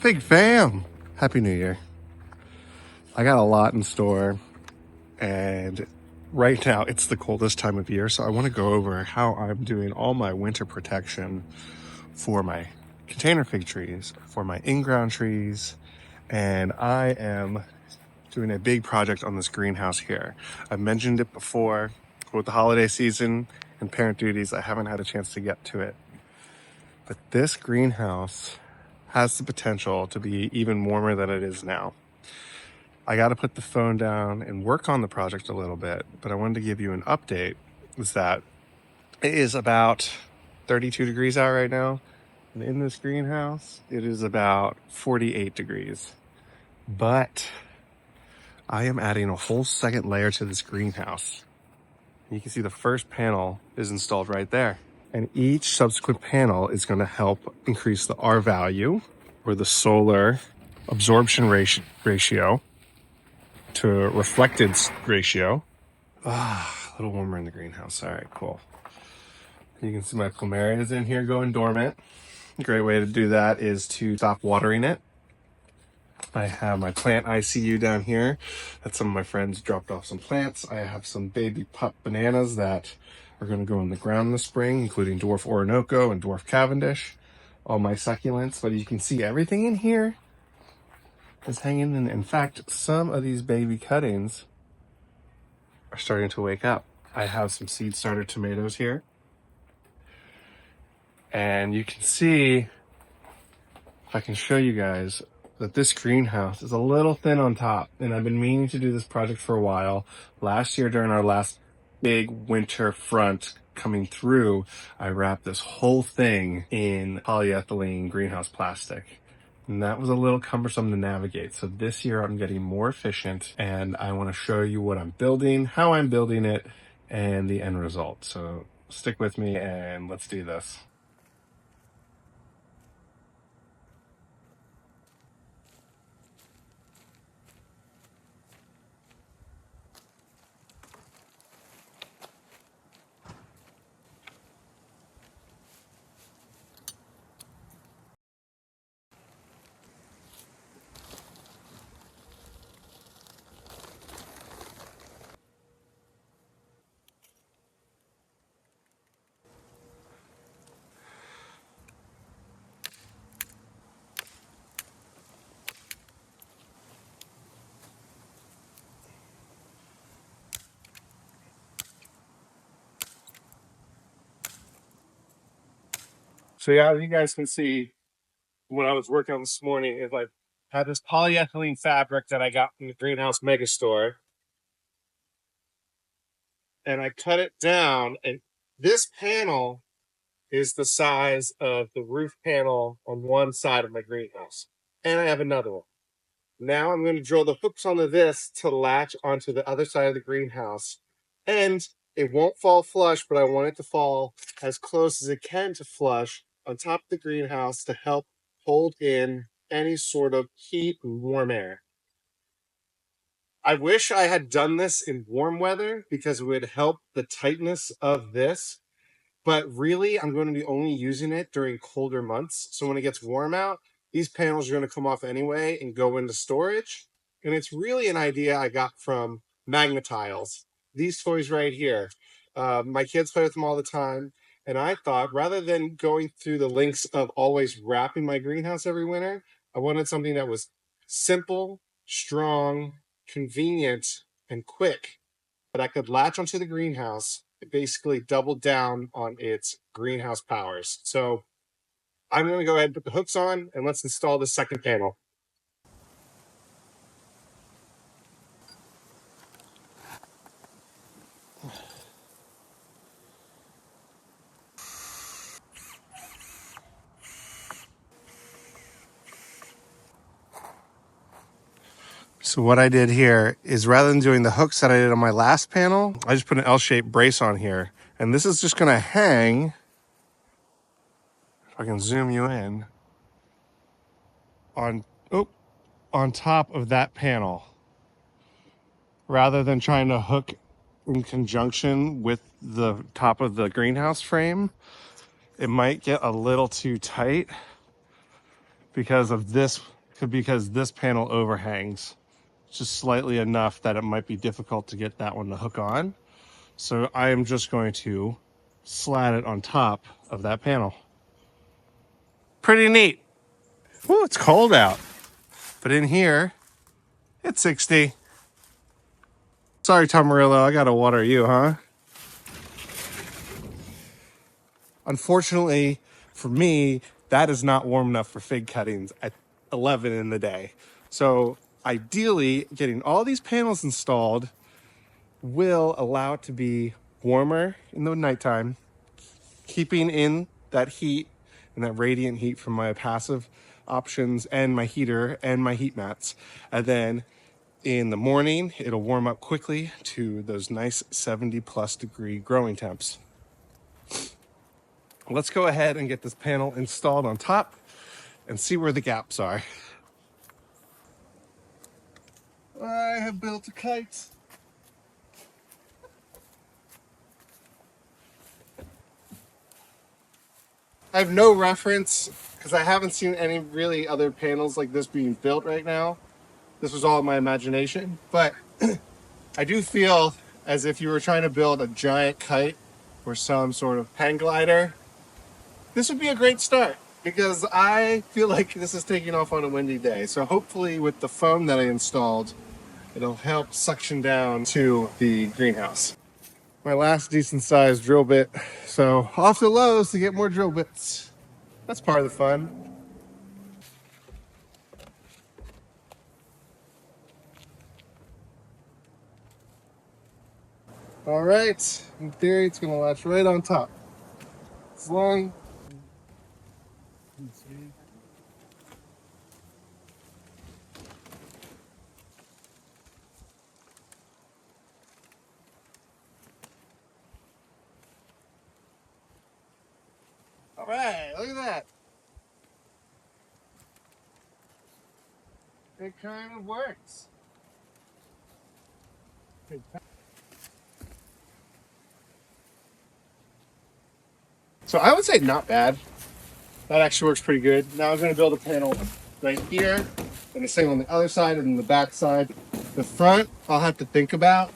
Big fam! Happy New Year. I got a lot in store, and right now it's the coldest time of year, so I want to go over how I'm doing all my winter protection for my container fig trees, for my in-ground trees, and I am doing a big project on this greenhouse here. I've mentioned it before. With the holiday season and parent duties, I haven't had a chance to get to it. But this greenhouse has the potential to be even warmer than it is now. I got to put the phone down and work on the project a little bit, but I wanted to give you an update. Is that it is about 32 degrees out right now, and in this greenhouse it is about 48 degrees. But I am adding a whole second layer to this greenhouse. You can see the first panel is installed right there, and each subsequent panel is going to help increase the R value, or the solar absorption ratio to reflected ratio. A little warmer in the greenhouse. All right, cool. You can see my plumerias in here going dormant. A great way to do that is to stop watering it. I have my plant ICU down here that some of my friends dropped off some plants. I have some baby pup bananas that are going to go in the ground in the spring, including dwarf Orinoco and dwarf Cavendish. All my succulents, but you can see everything in here is hanging in. In fact, some of these baby cuttings are starting to wake up. I have some seed starter tomatoes here, and you can see, if I can show you guys, that this greenhouse is a little thin on top, and I've been meaning to do this project for a while. Last year, during our last big winter front coming through, I wrapped this whole thing in polyethylene greenhouse plastic, and that was a little cumbersome to navigate. So this year I'm getting more efficient, and I want to show you what I'm building, how I'm building it, and the end result. So stick with me and let's do this. So yeah, as you guys can see, when I was working on this morning, is I had this polyethylene fabric that I got from the Greenhouse Mega Store, and I cut it down, and this panel is the size of the roof panel on one side of my greenhouse, and I have another one. Now I'm going to drill the hooks onto this to latch onto the other side of the greenhouse, and it won't fall flush, but I want it to fall as close as it can to flush on top of the greenhouse to help hold in any sort of heat and warm air. I wish I had done this in warm weather because it would help the tightness of this, but really I'm going to be only using it during colder months. So when it gets warm out, these panels are going to come off anyway and go into storage. And it's really an idea I got from Magnetiles. These toys right here. My kids play with them all the time. And I thought, rather than going through the links of always wrapping my greenhouse every winter, I wanted something that was simple, strong, convenient, and quick, that I could latch onto the greenhouse. It basically doubled down on its greenhouse powers. So I'm going to go ahead and put the hooks on, and let's install the second panel. So what I did here is, rather than doing the hooks that I did on my last panel, I just put an L-shaped brace on here. And this is just going to hang, if I can zoom you in, on top of that panel, rather than trying to hook in conjunction with the top of the greenhouse frame. It might get a little too tight because of this because this panel overhangs just slightly enough that it might be difficult to get that one to hook on. So I am just going to slat it on top of that panel. Pretty neat. Woo, it's cold out. But in here, it's 60. Sorry, Tomarillo, I gotta water you, huh? Unfortunately, for me, that is not warm enough for fig cuttings at 11 in the day. So ideally, getting all these panels installed will allow it to be warmer in the nighttime, keeping in that heat and that radiant heat from my passive options and my heater and my heat mats. And then in the morning, it'll warm up quickly to those nice 70+ degree growing temps. Let's go ahead and get this panel installed on top and see where the gaps are. I have built a kite. I have no reference because I haven't seen any really other panels like this being built right now. This was all my imagination, but I do feel as if you were trying to build a giant kite or some sort of hang glider. This would be a great start because I feel like this is taking off on a windy day. So hopefully with the foam that I installed, it'll help suction down to the greenhouse. My last decent sized drill bit. So off to Lowe's to get more drill bits. That's part of the fun. All right, in theory, it's gonna latch right on top. As long. All right, look at that. It kind of works. So I would say not bad. That actually works pretty good. Now I'm going to build a panel right here, and the same on the other side and the back side. The front, I'll have to think about.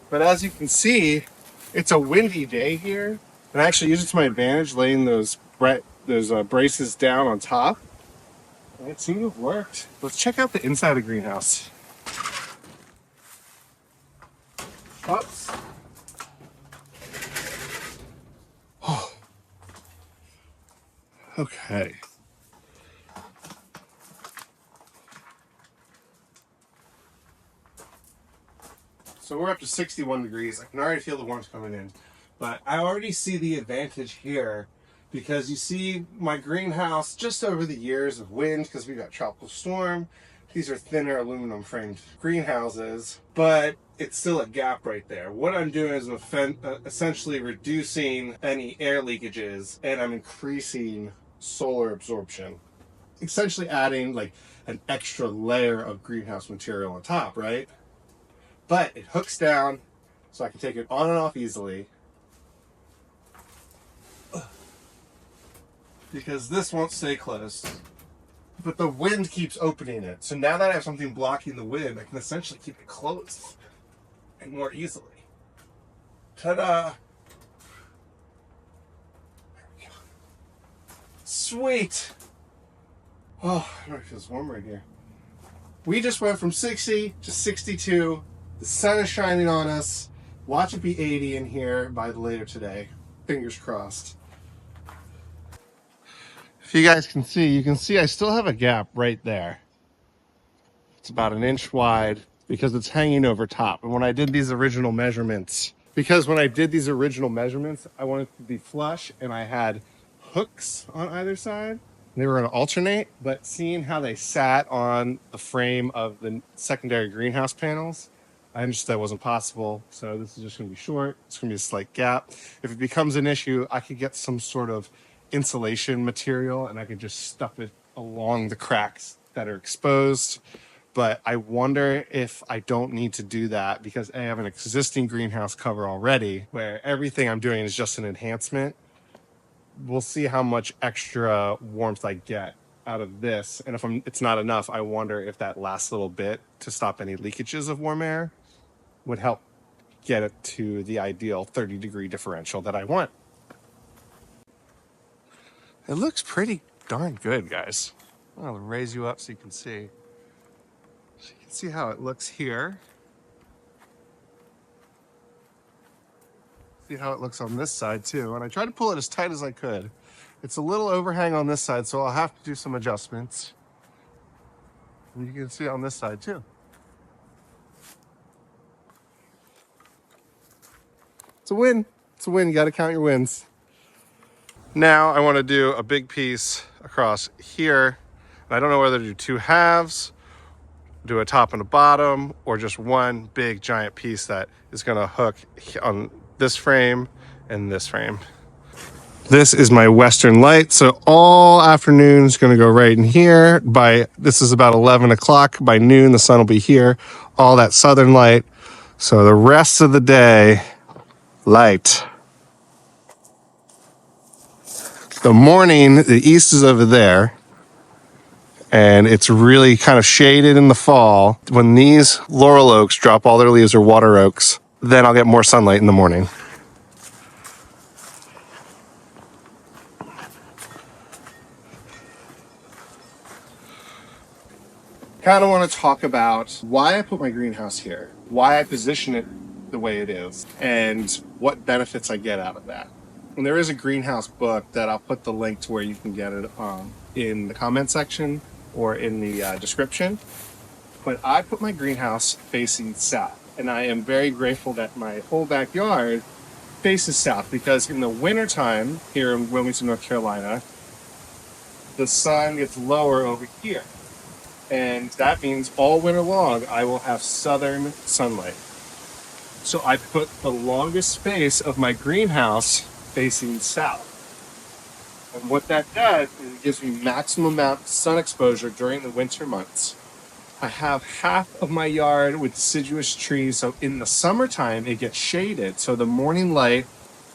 But as you can see, it's a windy day here, and I actually use it to my advantage, laying those braces down on top. And it seemed to have worked. Let's check out the inside of the greenhouse. Oops. Oh. Okay. So we're up to 61 degrees. I can already feel the warmth coming in. But I already see the advantage here because you see my greenhouse just over the years of wind, because we've got tropical storm. These are thinner aluminum framed greenhouses, but it's still a gap right there. What I'm doing is essentially reducing any air leakages, and I'm increasing solar absorption. Essentially adding like an extra layer of greenhouse material on top, right? But it hooks down so I can take it on and off easily, because this won't stay closed. But the wind keeps opening it. So now that I have something blocking the wind, I can essentially keep it closed and more easily. Ta-da! Sweet! Oh, it feels warmer in here. We just went from 60 to 62. The sun is shining on us. Watch it be 80 in here by later today. Fingers crossed. If you guys can see, you can see I still have a gap right there. It's about an inch wide because it's hanging over top. And when I did these original measurements, I wanted it to be flush, and I had hooks on either side. They were going to alternate, but seeing how they sat on the frame of the secondary greenhouse panels, I understood that wasn't possible. So this is just going to be short. It's going to be a slight gap. If it becomes an issue, I could get some sort of insulation material and I could just stuff it along the cracks that are exposed. But I wonder if I don't need to do that because I have an existing greenhouse cover already where everything I'm doing is just an enhancement. We'll see how much extra warmth I get out of this, and if it's not enough, I wonder if that last little bit to stop any leakages of warm air would help get it to the ideal 30-degree differential that I want. It looks pretty darn good, guys. I'll raise you up so you can see. So you can see how it looks here. See how it looks on this side too. And I tried to pull it as tight as I could. It's a little overhang on this side, so I'll have to do some adjustments. And you can see it on this side too. It's a win. It's a win. You got to count your wins. Now I want to do a big piece across here. And I don't know whether to do two halves, do a top and a bottom, or just one big giant piece that is going to hook on this frame and this frame. This is my western light, so all afternoon is going to go right in here. This is about 11 o'clock. By noon, the sun will be here. All that southern light. So the rest of the day, light. The morning, the east is over there, and it's really kind of shaded in the fall. When these laurel oaks drop all their leaves, or water oaks, then I'll get more sunlight in the morning. Kind of want to talk about why I put my greenhouse here, why I position it the way it is, and what benefits I get out of that. And there is a greenhouse book that I'll put the link to where you can get it in the comment section or in the description. But I put my greenhouse facing south, and I am very grateful that my whole backyard faces south, because in the wintertime here in Wilmington, North Carolina, the sun gets lower over here. And that means all winter long, I will have southern sunlight. So I put the longest space of my greenhouse facing south. And what that does is it gives me maximum amount of sun exposure during the winter months. I have half of my yard with deciduous trees, so in the summertime it gets shaded. So the morning light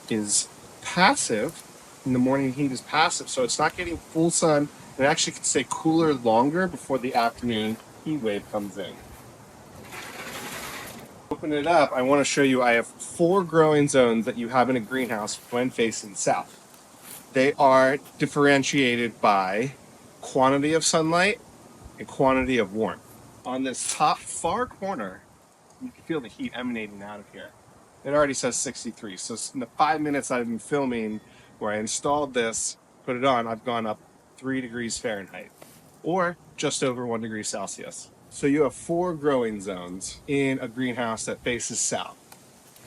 is passive, and the morning heat is passive, so it's not getting full sun. It actually can stay cooler longer before the afternoon heat wave comes in. Open it up, I want to show you I have 4 growing zones that you have in a greenhouse when facing south. They are differentiated by quantity of sunlight and quantity of warmth. On this top far corner, you can feel the heat emanating out of here. It already says 63, so in the 5 minutes I've been filming where I installed this, put it on, I've gone up 3 degrees Fahrenheit, or just over 1 degree Celsius. So you have 4 growing zones in a greenhouse that faces south.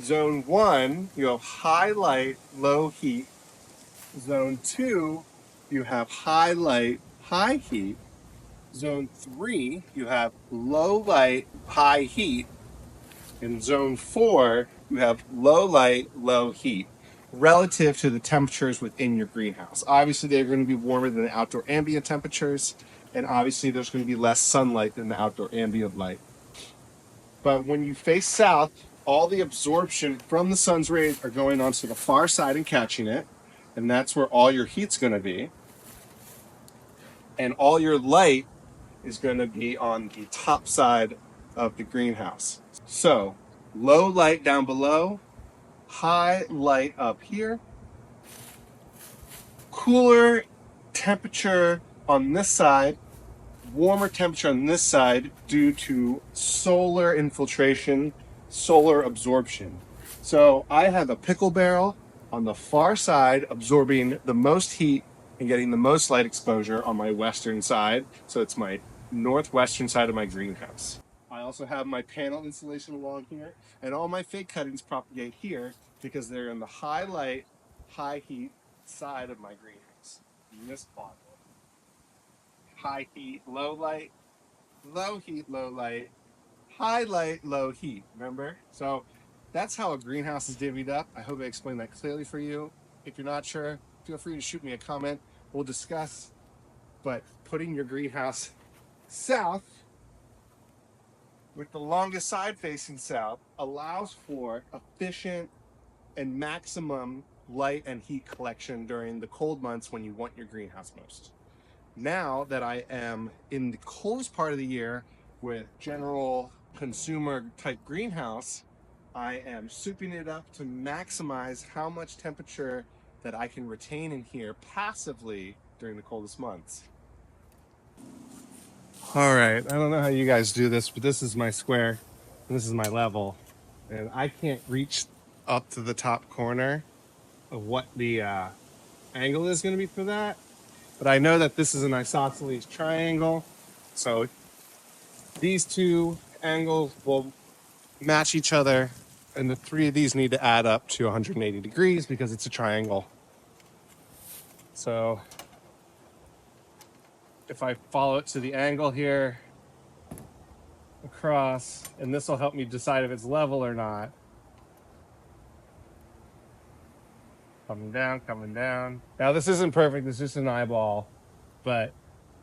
Zone 1, you have high light, low heat. Zone 2, you have high light, high heat. Zone 3, you have low light, high heat. In zone 4, you have low light, low heat, relative to the temperatures within your greenhouse. Obviously, they're going to be warmer than the outdoor ambient temperatures, and obviously there's going to be less sunlight than the outdoor ambient light. But when you face south, all the absorption from the sun's rays are going onto the far side and catching it, and that's where all your heat's going to be. And all your light is going to be on the top side of the greenhouse. So, low light down below, high light up here, cooler temperature on this side, warmer temperature on this side due to solar infiltration, solar absorption. So I have a pickle barrel on the far side absorbing the most heat and getting the most light exposure on my western side. So it's my northwestern side of my greenhouse. I also have my panel insulation along here, and all my fake cuttings propagate here because they're in the high light, high heat side of my greenhouse. In this bottle. High heat, low light, low heat, low light, high light, low heat. Remember? So that's how a greenhouse is divvied up. I hope I explained that clearly for you. If you're not sure, feel free to shoot me a comment. We'll discuss. But putting your greenhouse south with the longest side facing south allows for efficient and maximum light and heat collection during the cold months when you want your greenhouse most. now that I am in the coldest part of the year with general consumer type greenhouse, I am souping it up to maximize how much temperature that I can retain in here passively during the coldest months. All right, I don't know how you guys do this, but this is my square and this is my level. And I can't reach up to the top corner of what the angle is going to be for that. But I know that this is an isosceles triangle. So these two angles will match each other. And the three of these need to add up to 180 degrees because it's a triangle. So if I follow it to the angle here, across, and this will help me decide if it's level or not. Coming down, coming down. Now this isn't perfect, it's just an eyeball, but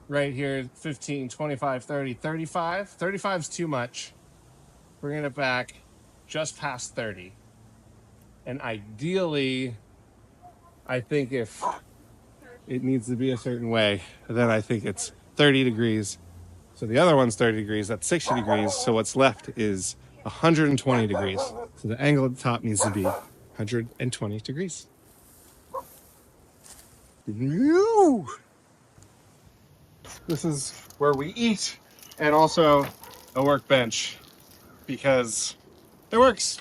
right here, 15, 25, 30, 35. 35 is too much. Bringing it back just past 30. And ideally, I think if it needs to be a certain way, then I think it's 30 degrees. So the other one's 30 degrees, that's 60 degrees. So what's left is 120 degrees. So the angle at the top needs to be 120 degrees. This is where we eat and also a workbench because it works.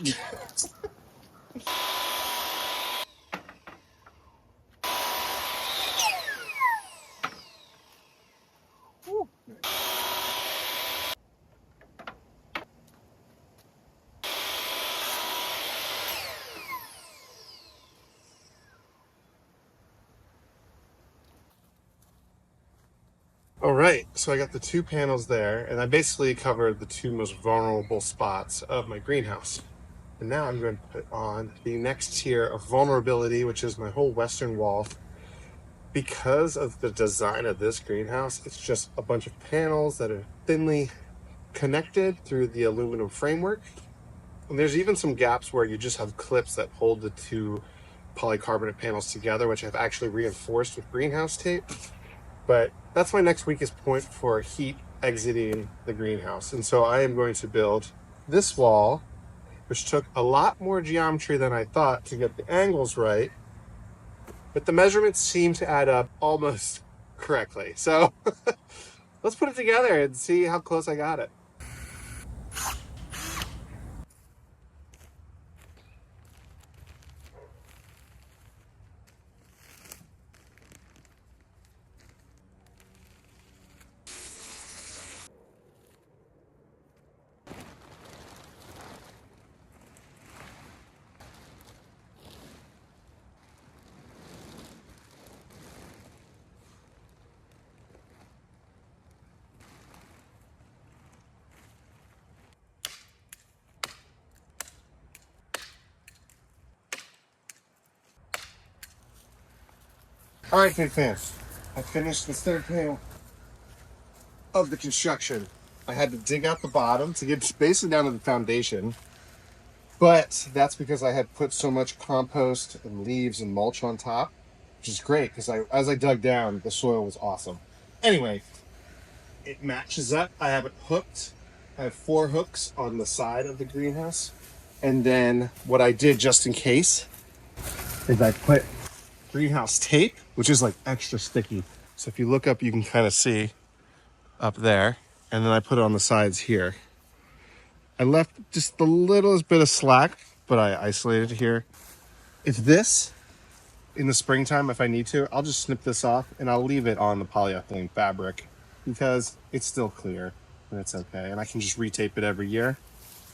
All right, so I got the two panels there, and I basically covered the two most vulnerable spots of my greenhouse. And now I'm going to put on the next tier of vulnerability, which is my whole western wall. Because of the design of this greenhouse, it's just a bunch of panels that are thinly connected through the aluminum framework. And there's even some gaps where you just have clips that hold the two polycarbonate panels together, which I've actually reinforced with greenhouse tape. But that's my next weakest point for heat exiting the greenhouse. And so I am going to build this wall, which took a lot more geometry than I thought to get the angles right. But the measurements seem to add up almost correctly. So let's put it together and see how close I got it. All right, big fans. I finished the third panel of the construction. I had to dig out the bottom to get basically down to the foundation. But that's because I had put so much compost and leaves and mulch on top, which is great because as I dug down, the soil was awesome. Anyway, it matches up. I have it hooked. I have 4 hooks on the side of the greenhouse. And then what I did just in case is I put greenhouse tape, which is like extra sticky. So if you look up, you can kind of see up there. And then I put it on the sides here. I left just the littlest bit of slack, but I isolated here. If this, in the springtime, if I need to, I'll just snip this off and I'll leave it on the polyethylene fabric because it's still clear and it's okay. And I can just retape it every year.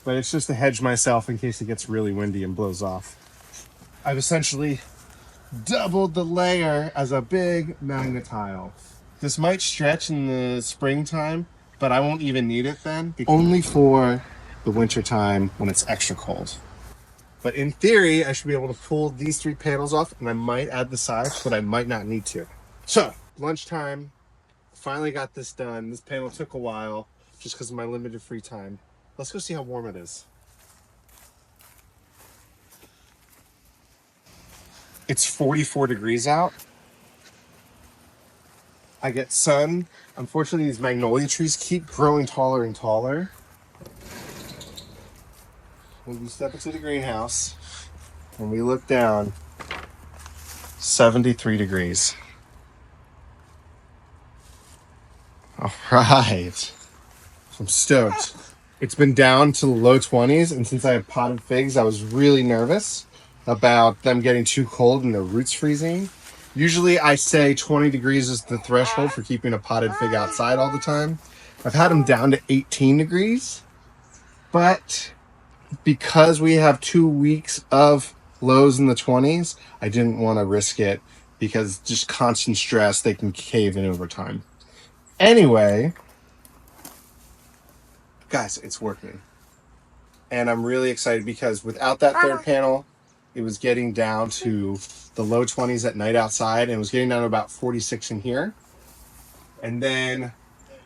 But it's just to hedge myself in case it gets really windy and blows off. I've essentially doubled the layer as a big magnet tile. This might stretch in the springtime, but I won't even need it then. Only for the winter time when it's extra cold. But in theory, I should be able to pull these 3 panels off and I might add the sides, but I might not need to. So, lunchtime, finally got this done. This panel took a while just because of my limited free time. Let's go see how warm it is. It's 44 degrees out. I get sun. Unfortunately, these magnolia trees keep growing taller and taller. When we step into the greenhouse, when we look down, 73 degrees. All right. I'm stoked. It's been down to the low 20s, and since I have potted figs, I was really nervous about them getting too cold and their roots freezing. Usually I say 20 degrees is the threshold for keeping a potted fig outside all the time. I've had them down to 18 degrees, but because we have 2 weeks of lows in the 20s, I didn't want to risk it because just constant stress, they can cave in over time. Anyway, guys, it's working. And I'm really excited because without that third panel, it was getting down to the low 20s at night outside, and it was getting down to about 46 in here. And then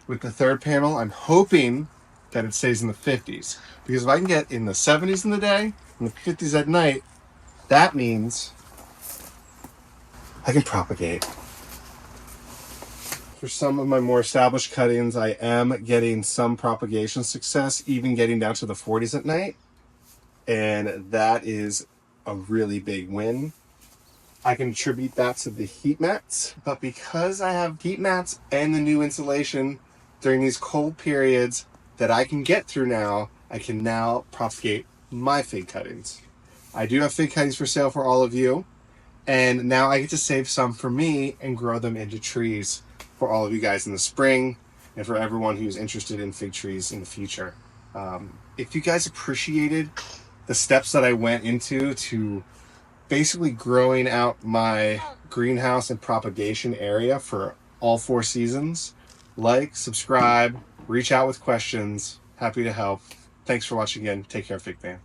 with the third panel, I'm hoping that it stays in the 50s, because if I can get in the 70s in the day and the 50s at night, that means I can propagate. For some of my more established cuttings, I am getting some propagation success, even getting down to the 40s at night. And that is a really big win. I can attribute that to the heat mats, but because I have heat mats and the new insulation during these cold periods that I can get through now, I can now propagate my fig cuttings. I do have fig cuttings for sale for all of you, and now I get to save some for me and grow them into trees for all of you guys in the spring and for everyone who's interested in fig trees in the future. If you guys appreciated the steps that I went into to basically growing out my greenhouse and propagation area for all 4 seasons, like, subscribe, reach out with questions. Happy to help. Thanks for watching again. Take care, Fig Fan.